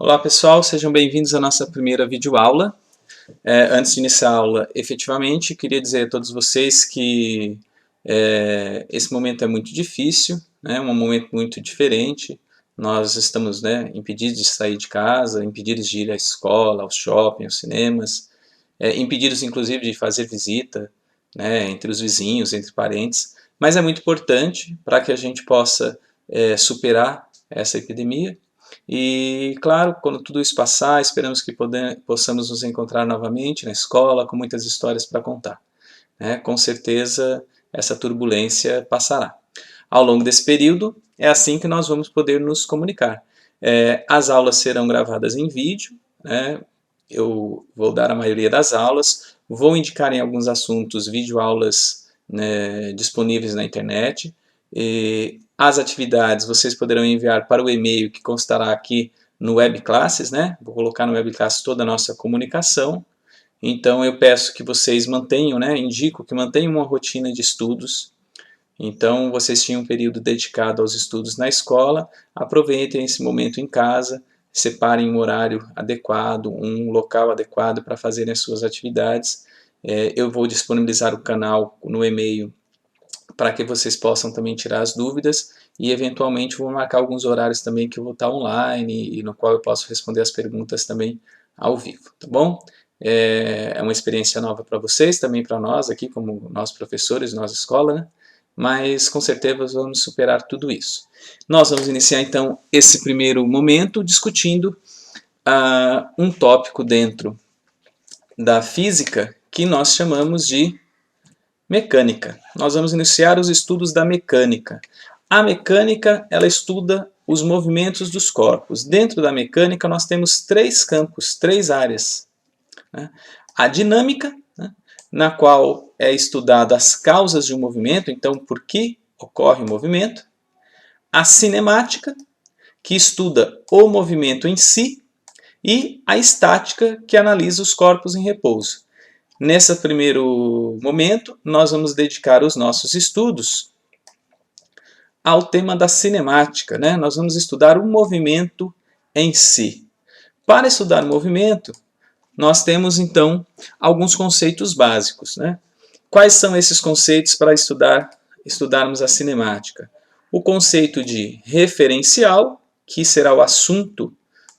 Olá pessoal, sejam bem-vindos à nossa primeira videoaula. Antes de iniciar a aula, efetivamente, queria dizer a todos vocês que esse momento é muito difícil, né, um momento muito diferente. Nós estamos, impedidos de sair de casa, impedidos de ir à escola, ao shopping, aos cinemas, impedidos inclusive de fazer visita, né, entre os vizinhos, entre parentes, mas é muito importante para que a gente possa superar essa epidemia. E, claro, quando tudo isso passar, esperamos que possamos nos encontrar novamente na escola, com muitas histórias para contar. Com certeza, essa turbulência passará. Ao longo desse período, é assim que nós vamos poder nos comunicar. As aulas serão gravadas em vídeo, eu vou dar a maioria das aulas, vou indicar em alguns assuntos videoaulas disponíveis na internet. As atividades vocês poderão enviar para o e-mail que constará aqui no Webclasses, Vou colocar no Webclasses toda a nossa comunicação. Então eu peço que vocês mantenham, indico que mantenham uma rotina de estudos. Então vocês tinham um período dedicado aos estudos na escola, aproveitem esse momento em casa, separem um horário adequado, um local adequado para fazerem as suas atividades. Eu vou disponibilizar o canal no e-mail para que vocês possam também tirar as dúvidas e eventualmente vou marcar alguns horários também que eu vou estar online e no qual eu posso responder as perguntas também ao vivo, tá bom? É uma experiência nova para vocês, também para nós aqui como nós professores, nós escola, mas com certeza vamos superar tudo isso. Nós vamos iniciar então esse primeiro momento discutindo um tópico dentro da física que nós chamamos de mecânica. Nós vamos iniciar os estudos da mecânica. A mecânica, ela estuda os movimentos dos corpos. Dentro da mecânica, nós temos três campos, três áreas. A dinâmica, na qual é estudado as causas de um movimento, então por que ocorre o movimento. A cinemática, que estuda o movimento em si. E a estática, que analisa os corpos em repouso. Nesse primeiro momento, nós vamos dedicar os nossos estudos ao tema da cinemática. Nós vamos estudar o movimento em si. Para estudar o movimento, nós temos então alguns conceitos básicos. Quais são esses conceitos para estudarmos a cinemática? O conceito de referencial, que será o assunto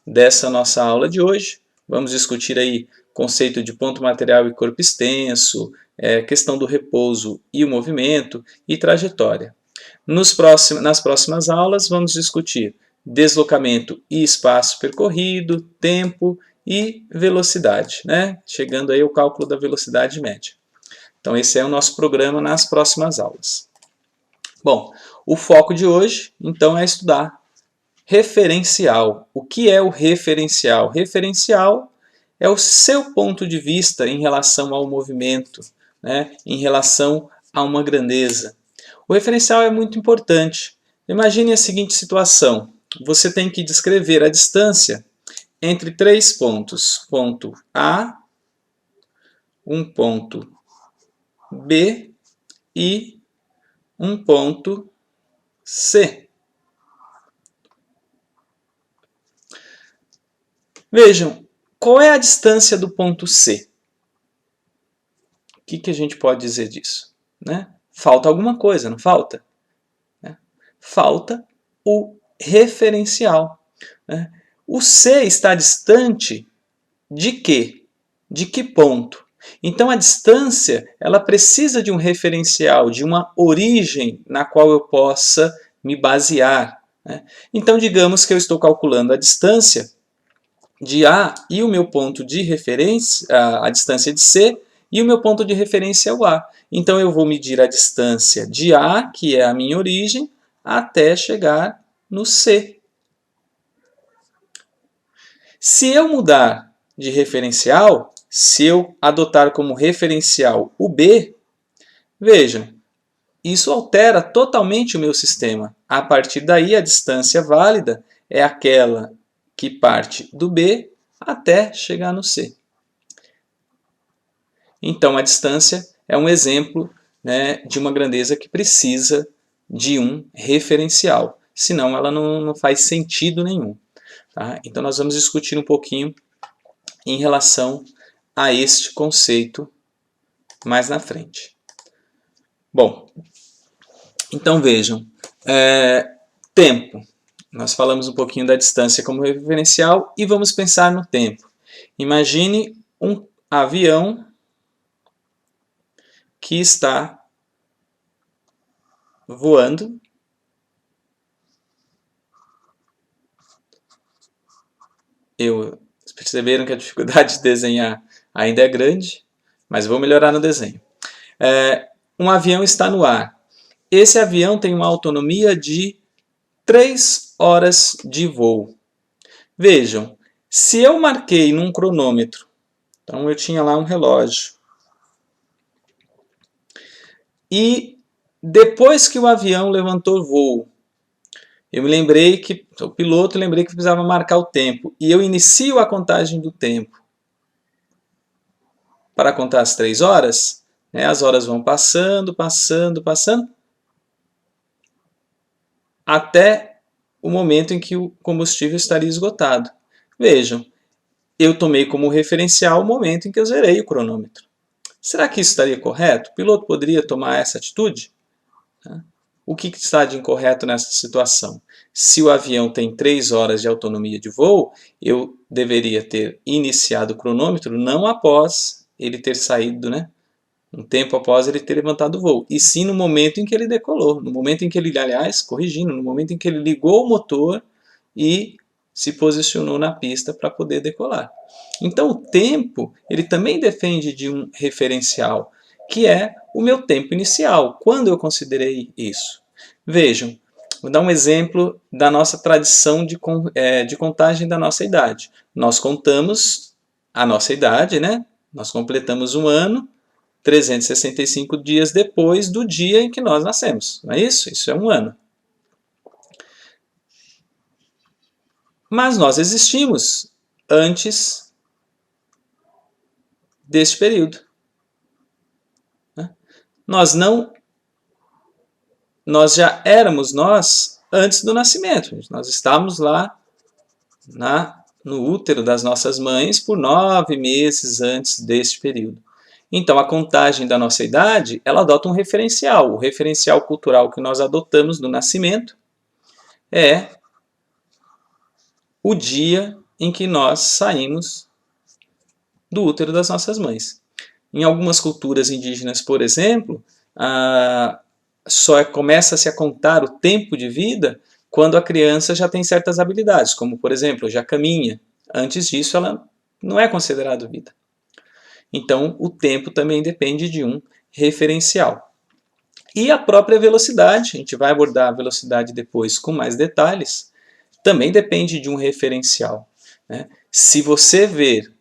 dessa nossa aula de hoje. Vamos discutir aí conceito de ponto material e corpo extenso, questão do repouso e o movimento e trajetória. Nas próximas aulas vamos discutir deslocamento e espaço percorrido, tempo e velocidade, chegando aí ao cálculo da velocidade média. Então esse é o nosso programa nas próximas aulas. Bom, o foco de hoje então é estudar referencial. O que é o referencial? Referencial é o seu ponto de vista em relação ao movimento, em relação a uma grandeza. O referencial é muito importante. Imagine a seguinte situação. Você tem que descrever a distância entre três pontos. Ponto A, um ponto B e um ponto C. Vejam, qual é a distância do ponto C? O que a gente pode dizer disso? Falta alguma coisa, não falta? Falta o referencial. O C está distante de quê? De que ponto? Então a distância ela precisa de um referencial, de uma origem na qual eu possa me basear. Então digamos que eu estou calculando a distância de A e o meu ponto de referência, a distância de C, e o meu ponto de referência é o A. Então eu vou medir a distância de A, que é a minha origem, até chegar no C. Se eu mudar de referencial, se eu adotar como referencial o B, vejam, isso altera totalmente o meu sistema. A partir daí, a distância válida é aquela que parte do B até chegar no C. Então a distância é um exemplo de uma grandeza que precisa de um referencial, senão ela não faz sentido nenhum. Tá? Então nós vamos discutir um pouquinho em relação a este conceito mais na frente. Bom, então vejam, tempo. Nós falamos um pouquinho da distância como referencial e vamos pensar no tempo. Imagine um avião que está voando Vocês perceberam que a dificuldade de desenhar ainda é grande, mas vou melhorar no desenho. Um avião está no ar. Esse avião tem uma autonomia de 3 horas de voo. Vejam, se eu marquei num cronômetro, então eu tinha lá um relógio, e depois que o avião levantou voo, eu me lembrei que, o piloto lembrei que precisava marcar o tempo, e eu inicio a contagem do tempo para contar as 3 horas, né, as horas vão passando, passando, passando, até o momento em que o combustível estaria esgotado. Vejam, eu tomei como referencial o momento em que eu zerei o cronômetro. Será que isso estaria correto? O piloto poderia tomar essa atitude? O que está de incorreto nessa situação? Se o avião tem 3 horas de autonomia de voo, eu deveria ter iniciado o cronômetro não após ele ter saído, né? Um tempo após ele ter levantado o voo, e sim no momento em que ele decolou, no momento em que ele, aliás, corrigindo, no momento em que ele ligou o motor e se posicionou na pista para poder decolar. Então o tempo, ele também depende de um referencial, que é o meu tempo inicial. Quando eu considerei isso? Vejam, vou dar um exemplo da nossa tradição de contagem da nossa idade. Nós contamos a nossa idade, né? Nós completamos um ano, 365 dias depois do dia em que nós nascemos. Não é isso? Isso é um ano. Mas nós existimos antes deste período. Nós já éramos nós antes do nascimento. Nós estávamos lá no útero das nossas mães por 9 meses antes deste período. Então, a contagem da nossa idade, ela adota um referencial. O referencial cultural que nós adotamos no nascimento é o dia em que nós saímos do útero das nossas mães. Em algumas culturas indígenas, por exemplo, só começa-se a contar o tempo de vida quando a criança já tem certas habilidades, como, por exemplo, já caminha. Antes disso, ela não é considerada vida. Então, o tempo também depende de um referencial. E a própria velocidade, a gente vai abordar a velocidade depois com mais detalhes, também depende de um referencial. Né? Se você ver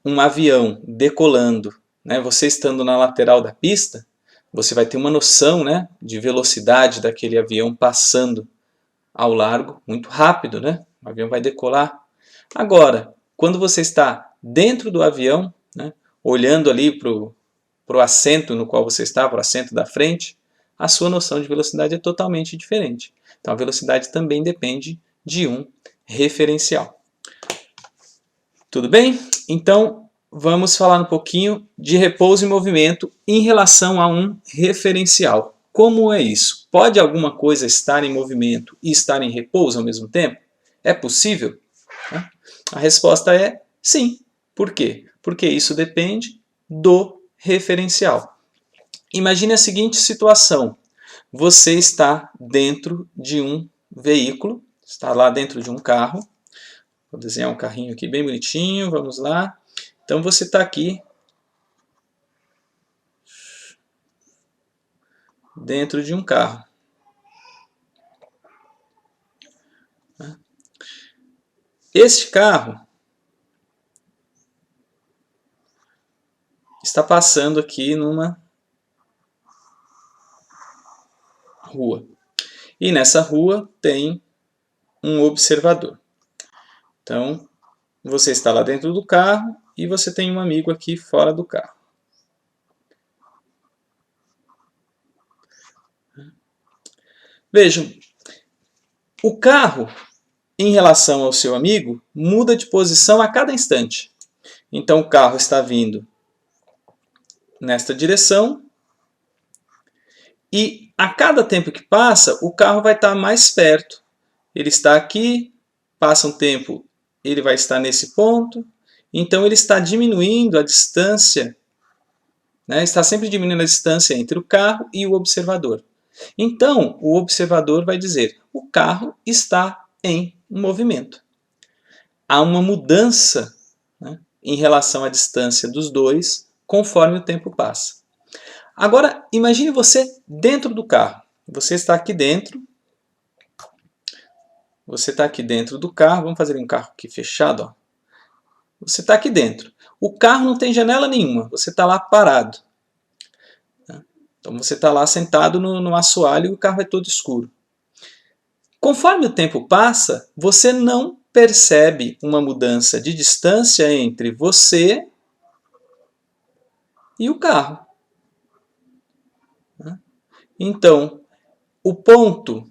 um avião decolando, né, você estando na lateral da pista, você vai ter uma noção, né, de velocidade daquele avião passando ao largo muito rápido. Né? O avião vai decolar. Agora, quando você está dentro do avião, né, olhando ali para o assento no qual você está, para o assento da frente, a sua noção de velocidade é totalmente diferente. Então a velocidade também depende de um referencial. Tudo bem? Então vamos falar um pouquinho de repouso e movimento em relação a um referencial. Como é isso? Pode alguma coisa estar em movimento e estar em repouso ao mesmo tempo? É possível? A resposta é sim. Por quê? Porque isso depende do referencial. Imagine a seguinte situação. Você está dentro de um veículo, está lá dentro de um carro. Vou desenhar um carrinho aqui bem bonitinho, vamos lá. Então você está aqui dentro de um carro. Este carro está passando aqui numa rua. E nessa rua tem um observador. Então, você está lá dentro do carro e você tem um amigo aqui fora do carro. Vejam, o carro em relação ao seu amigo, muda de posição a cada instante. Então o carro está vindo nesta direção e a cada tempo que passa, o carro vai estar mais perto. Ele está aqui, passa um tempo, ele vai estar nesse ponto. Então ele está diminuindo a distância, né? Está sempre diminuindo a distância entre o carro e o observador. Então o observador vai dizer, o carro está em movimento. Há uma mudança, né, em relação à distância dos dois, conforme o tempo passa. Agora, imagine você dentro do carro. Você está aqui dentro. Você está aqui dentro do carro. Vamos fazer um carro aqui fechado. Ó. Você está aqui dentro. O carro não tem janela nenhuma. Você está lá parado. Então você está lá sentado no assoalho e o carro é todo escuro. Conforme o tempo passa, você não percebe uma mudança de distância entre você e o carro. Então, um ponto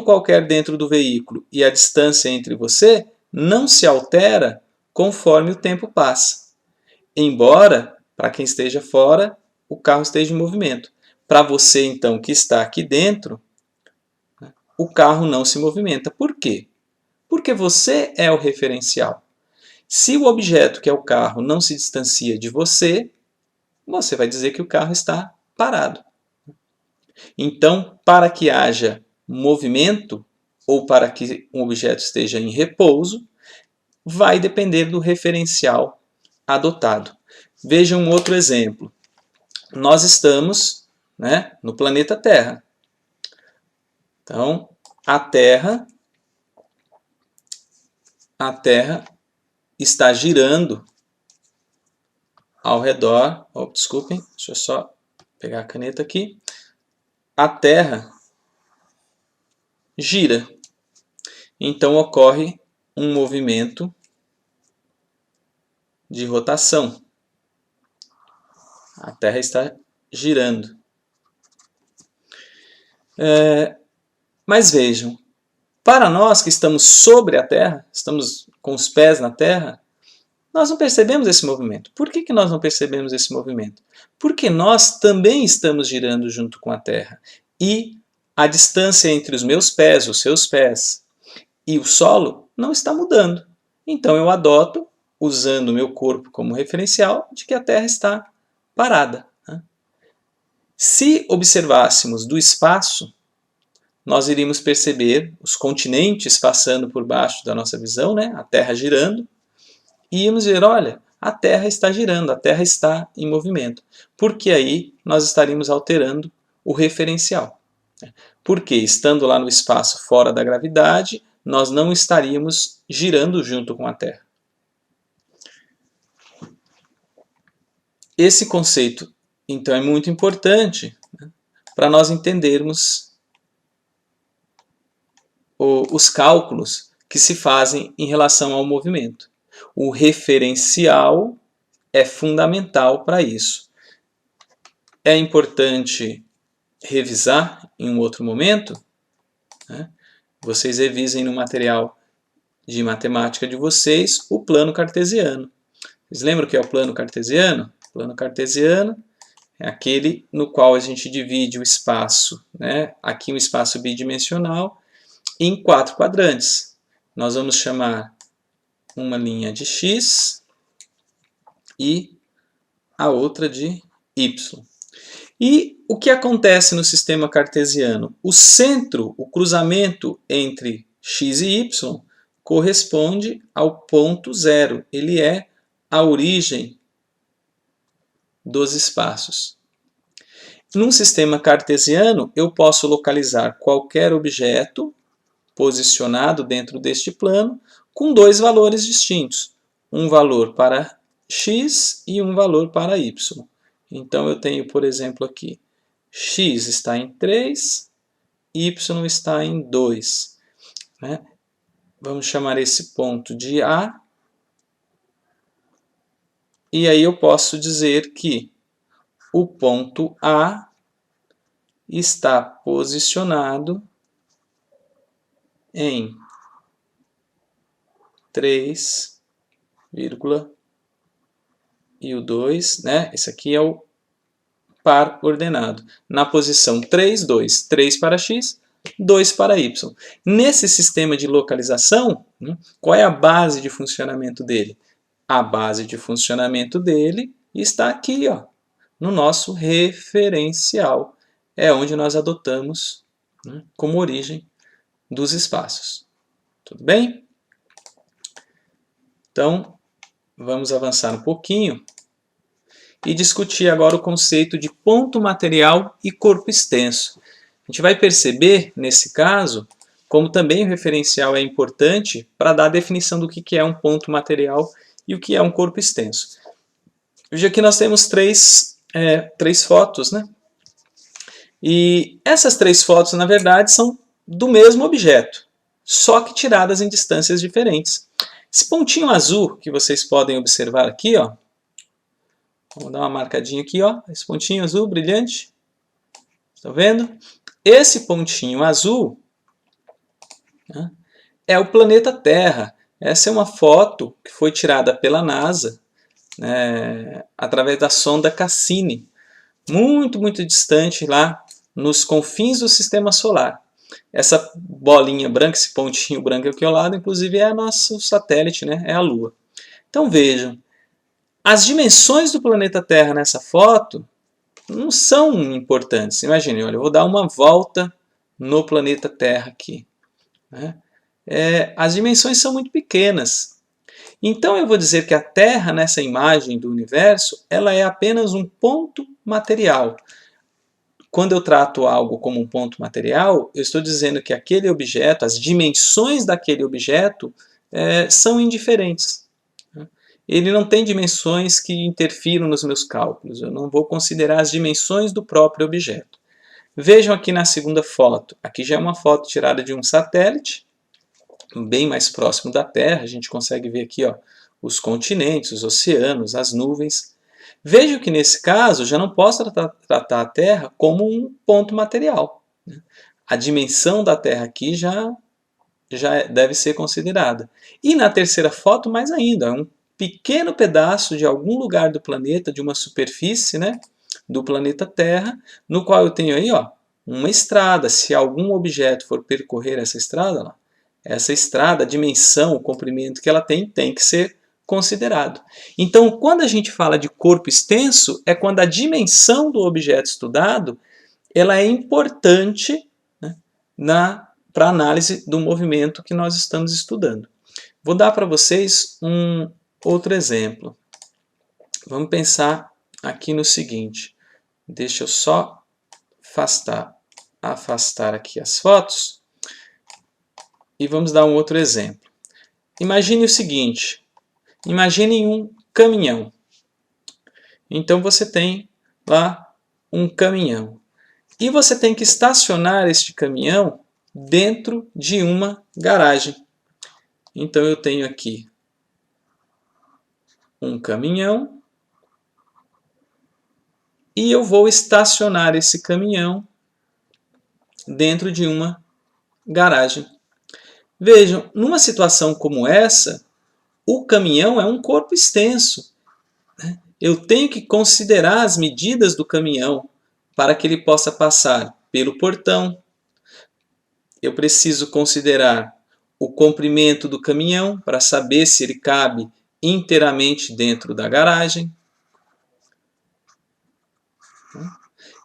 qualquer dentro do veículo e a distância entre você não se altera conforme o tempo passa. Embora, para quem esteja fora, o carro esteja em movimento. Para você, então, que está aqui dentro, o carro não se movimenta. Por quê? Porque você é o referencial. Se o objeto, que é o carro, não se distancia de você, você vai dizer que o carro está parado. Então, para que haja movimento, ou para que um objeto esteja em repouso, vai depender do referencial adotado. Veja um outro exemplo. Nós estamos, né, no planeta Terra. Então, a Terra está girando ao redor. Oh, desculpem, deixa eu só pegar a caneta aqui. A Terra gira. Então ocorre um movimento de rotação. A Terra está girando. Mas vejam, para nós que estamos sobre a Terra, estamos com os pés na Terra, nós não percebemos esse movimento. Por que nós não percebemos esse movimento? Porque nós também estamos girando junto com a Terra. E a distância entre os meus pés, os seus pés e o solo não está mudando. Então eu adoto, usando o meu corpo como referencial, de que a Terra está parada. Se observássemos do espaço, nós iríamos perceber os continentes passando por baixo da nossa visão, né? A Terra girando, e íamos ver, olha, a Terra está girando, a Terra está em movimento. Porque aí nós estaríamos alterando o referencial. Porque estando lá no espaço fora da gravidade, nós não estaríamos girando junto com a Terra. Esse conceito, então, é muito importante, né, para nós entendermos os cálculos que se fazem em relação ao movimento. O referencial é fundamental para isso. É importante revisar em um outro momento, né? Vocês revisem no material de matemática de vocês o plano cartesiano. Vocês lembram o que é o plano cartesiano? O plano cartesiano é aquele no qual a gente divide o espaço, né? Aqui um espaço bidimensional, em 4 quadrantes. Nós vamos chamar uma linha de x e a outra de y. E o que acontece no sistema cartesiano? O centro, o cruzamento entre x e y, corresponde ao ponto zero. Ele é a origem dos espaços. Num sistema cartesiano, eu posso localizar qualquer objeto posicionado dentro deste plano com 2 valores distintos. Um valor para x e um valor para y. Então eu tenho, por exemplo, aqui, x está em 3, y está em 2. Né? Vamos chamar esse ponto de A. E aí eu posso dizer que o ponto A está posicionado em 3, e o 2, né? Esse aqui é o par ordenado. Na posição 3, 2. 3 para x, 2 para y. Nesse sistema de localização, qual é a base de funcionamento dele? A base de funcionamento dele está aqui, ó, no nosso referencial. É onde nós adotamos, como origem dos espaços. Tudo bem? Então, vamos avançar um pouquinho e discutir agora o conceito de ponto material e corpo extenso. A gente vai perceber, nesse caso, como também o referencial é importante para dar a definição do que é um ponto material e o que é um corpo extenso. Hoje aqui nós temos três fotos, né? E essas 3 fotos, na verdade, são do mesmo objeto, só que tiradas em distâncias diferentes. Esse pontinho azul que vocês podem observar aqui, ó, vou dar uma marcadinha aqui, ó, esse pontinho azul brilhante, estão vendo? Esse pontinho azul, né, é o planeta Terra. Essa é uma foto que foi tirada pela NASA, né, através da sonda Cassini, muito, muito distante lá nos confins do Sistema Solar. Essa bolinha branca, esse pontinho branco aqui ao lado, inclusive é nosso satélite, né, é a Lua. Então vejam, as dimensões do planeta Terra nessa foto não são importantes. Imagine, olha, eu vou dar uma volta no planeta Terra aqui, né? As dimensões são muito pequenas. Então eu vou dizer que a Terra, nessa imagem do universo, ela é apenas um ponto material. Quando eu trato algo como um ponto material, eu estou dizendo que aquele objeto, as dimensões daquele objeto são indiferentes. Ele não tem dimensões que interfiram nos meus cálculos. Eu não vou considerar as dimensões do próprio objeto. Vejam aqui na segunda foto. Aqui já é uma foto tirada de um satélite, bem mais próximo da Terra. A gente consegue ver aqui, ó, os continentes, os oceanos, as nuvens. Vejam que nesse caso já não posso tratar a Terra como um ponto material. A dimensão da Terra aqui já deve ser considerada. E na terceira foto, mais ainda, é um pequeno pedaço de algum lugar do planeta, de uma superfície, né, do planeta Terra, no qual eu tenho aí, ó, uma estrada. Se algum objeto for percorrer essa estrada, ó, essa estrada, a dimensão, o comprimento que ela tem que ser considerado. Então, quando a gente fala de corpo extenso, é quando a dimensão do objeto estudado ela é importante, né, para a análise do movimento que nós estamos estudando. Vou dar para vocês um outro exemplo. Vamos pensar aqui no seguinte. Deixa eu só afastar aqui as fotos e vamos dar um outro exemplo. Imagine o seguinte. Imagine um caminhão. Então você tem lá um caminhão. E você tem que estacionar este caminhão dentro de uma garagem. Então eu tenho aqui um caminhão e eu vou estacionar esse caminhão dentro de uma garagem. Vejam, numa situação como essa, o caminhão é um corpo extenso. Eu tenho que considerar as medidas do caminhão para que ele possa passar pelo portão. Eu preciso considerar o comprimento do caminhão para saber se ele cabe inteiramente dentro da garagem.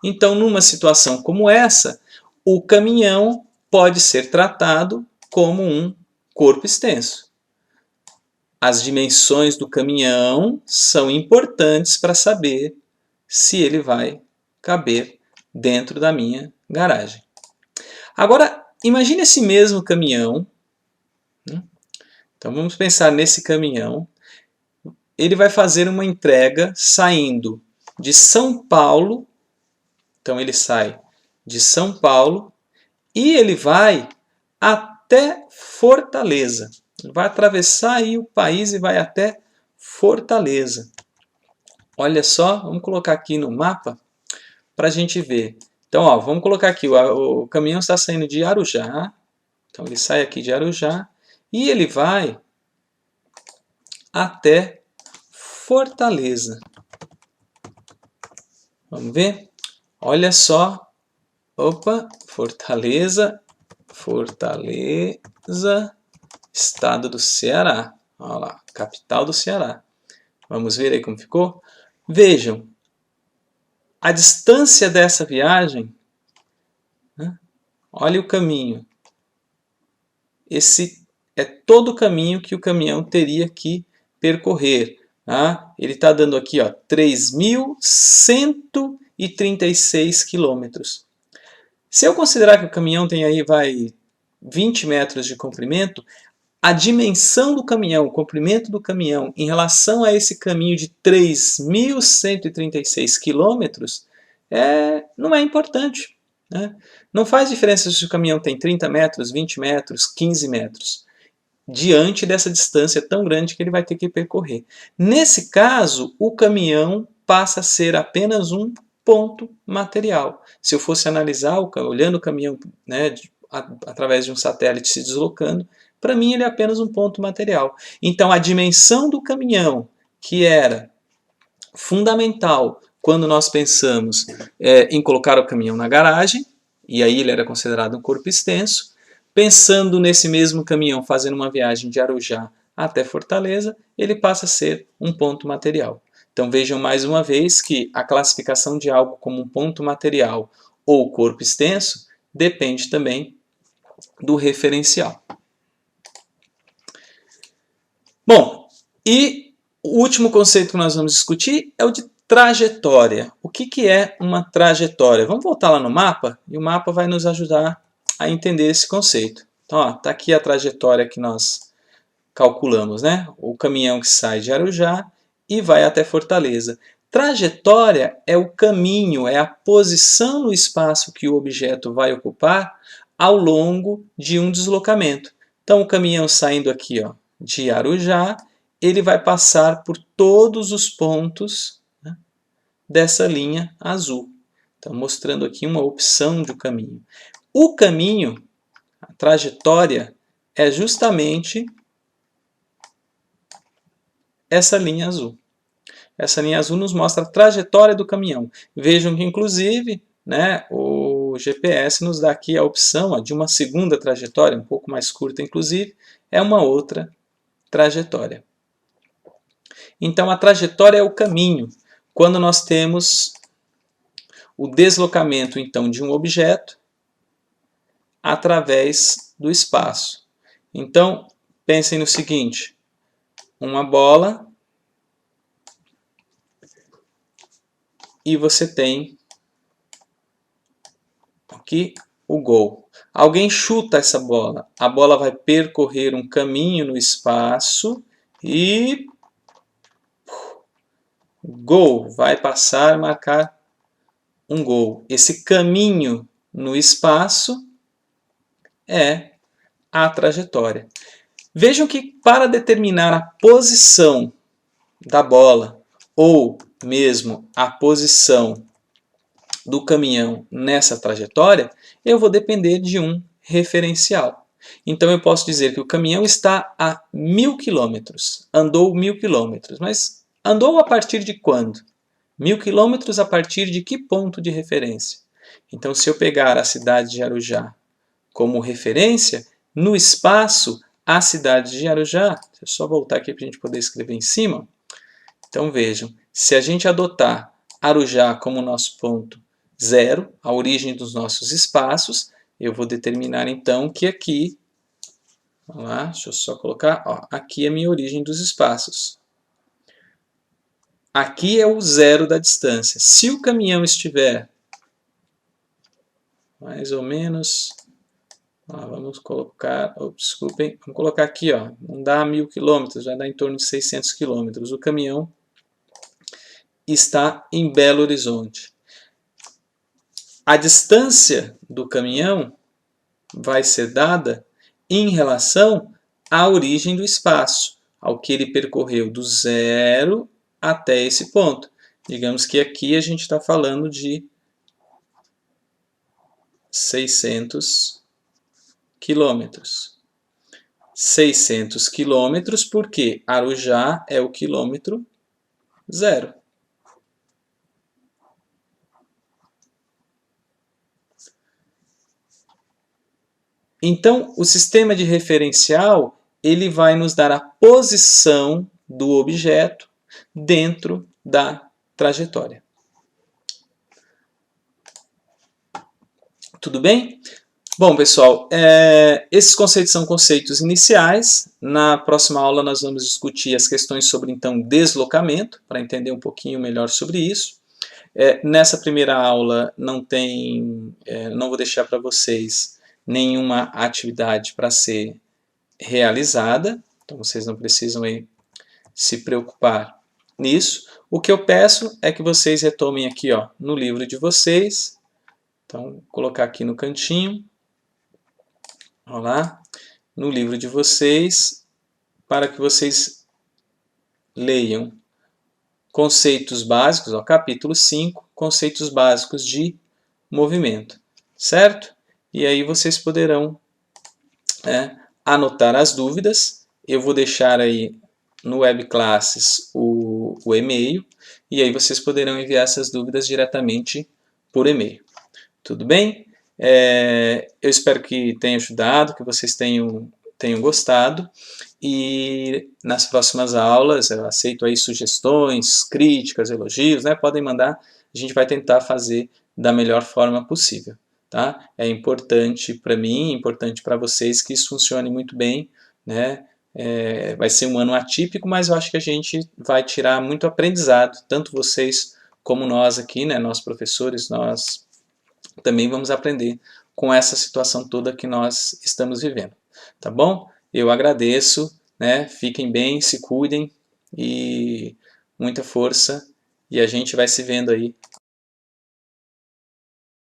Então, numa situação como essa, o caminhão pode ser tratado como um corpo extenso. As dimensões do caminhão são importantes para saber se ele vai caber dentro da minha garagem. Agora, imagine esse mesmo caminhão. Então vamos pensar nesse caminhão. Ele vai fazer uma entrega saindo de São Paulo. Então ele sai de São Paulo e ele vai até Fortaleza. Ele vai atravessar aí o país e vai até Fortaleza. Olha só, vamos colocar aqui no mapa para a gente ver. Então, ó, vamos colocar aqui, o caminhão está saindo de Arujá, Então ele sai aqui de Arujá e ele vai até Fortaleza. Vamos ver? Olha só. Opa, Fortaleza, estado do Ceará. Olha lá, capital do Ceará. Vamos ver aí como ficou? Vejam, a distância dessa viagem, né? Olha o caminho. Esse é todo o caminho que o caminhão teria que percorrer. Tá? Ele está dando aqui 3.136 quilômetros. Se eu considerar que o caminhão tem aí 20 metros de comprimento, a dimensão do caminhão, o comprimento do caminhão em relação a esse caminho de 3.136 quilômetros não é importante. Né? Não faz diferença se o caminhão tem 30 metros, 20 metros, 15 metros, diante dessa distância tão grande que ele vai ter que percorrer. Nesse caso, o caminhão passa a ser apenas um ponto material. Se eu fosse analisar, olhando o caminhão, né, através de um satélite se deslocando, para mim ele é apenas um ponto material. Então a dimensão do caminhão, que era fundamental quando nós pensamos em colocar o caminhão na garagem, e aí ele era considerado um corpo extenso, pensando nesse mesmo caminhão fazendo uma viagem de Arujá até Fortaleza, ele passa a ser um ponto material. Então vejam mais uma vez que a classificação de algo como um ponto material ou corpo extenso depende também do referencial. Bom, e o último conceito que nós vamos discutir é o de trajetória. O que é uma trajetória? Vamos voltar lá no mapa e o mapa vai nos ajudar a entender esse conceito. Então, está aqui a trajetória que nós calculamos, né? O caminhão que sai de Arujá e vai até Fortaleza. Trajetória é o caminho, é a posição no espaço que o objeto vai ocupar ao longo de um deslocamento. Então, o caminhão saindo aqui de Arujá, ele vai passar por todos os pontos, né, dessa linha azul. Então, mostrando aqui uma opção de caminho. O caminho, a trajetória, é justamente essa linha azul. Essa linha azul nos mostra a trajetória do caminhão. Vejam que, inclusive, né, o GPS nos dá aqui a opção de uma segunda trajetória, um pouco mais curta, inclusive, é uma outra trajetória. Então, a trajetória é o caminho. Quando nós temos o deslocamento, então, de um objeto através do espaço. Então, pensem no seguinte, uma bola e você tem aqui o gol. Alguém chuta essa bola. A bola vai percorrer um caminho no espaço e gol, vai passar, marcar um gol. Esse caminho no espaço é a trajetória. Vejam que para determinar a posição da bola ou mesmo a posição do caminhão nessa trajetória, eu vou depender de um referencial. Então eu posso dizer que o caminhão está a 1.000 quilômetros, andou 1.000 quilômetros, mas andou a partir de quando? 1.000 quilômetros a partir de que ponto de referência? Então se eu pegar a cidade de Arujá como referência, no espaço, a cidade de Arujá, deixa eu só voltar aqui para a gente poder escrever em cima. Então vejam, se a gente adotar Arujá como nosso ponto zero, a origem dos nossos espaços, eu vou determinar então que aqui, vamos lá, deixa eu só colocar, aqui é a minha origem dos espaços. Aqui é o zero da distância. Se o caminhão estiver mais ou menos, vamos colocar, desculpem, vamos colocar aqui, não dá 1.000 quilômetros, vai dar em torno de 600 quilômetros. O caminhão está em Belo Horizonte. A distância do caminhão vai ser dada em relação à origem do espaço, ao que ele percorreu do zero até esse ponto. Digamos que aqui a gente está falando de 600 quilômetros. 600 quilômetros, porque Arujá é o quilômetro 0. Então, o sistema de referencial ele vai nos dar a posição do objeto dentro da trajetória. Tudo bem? Bom, pessoal, esses conceitos são conceitos iniciais. Na próxima aula nós vamos discutir as questões sobre, então, deslocamento, para entender um pouquinho melhor sobre isso. Nessa primeira aula não vou deixar para vocês nenhuma atividade para ser realizada, então vocês não precisam aí se preocupar nisso. O que eu peço é que vocês retomem aqui, ó, no livro de vocês. Então, vou colocar aqui no cantinho. Olha lá, no livro de vocês, para que vocês leiam conceitos básicos, ó, capítulo 5, conceitos básicos de movimento, certo? E aí vocês poderão anotar as dúvidas. Eu vou deixar aí no Webclasses o e-mail, e aí vocês poderão enviar essas dúvidas diretamente por e-mail. Tudo bem? Eu espero que tenha ajudado, que vocês tenham gostado, e nas próximas aulas eu aceito aí sugestões, críticas, elogios, né? Podem mandar, a gente vai tentar fazer da melhor forma possível. Tá? É importante para mim, importante para vocês que isso funcione muito bem, né? Vai ser um ano atípico, mas eu acho que a gente vai tirar muito aprendizado, tanto vocês como nós aqui, né? Nós professores, nós também vamos aprender com essa situação toda que nós estamos vivendo. Tá bom? Eu agradeço, né? Fiquem bem, se cuidem e muita força, e a gente vai se vendo aí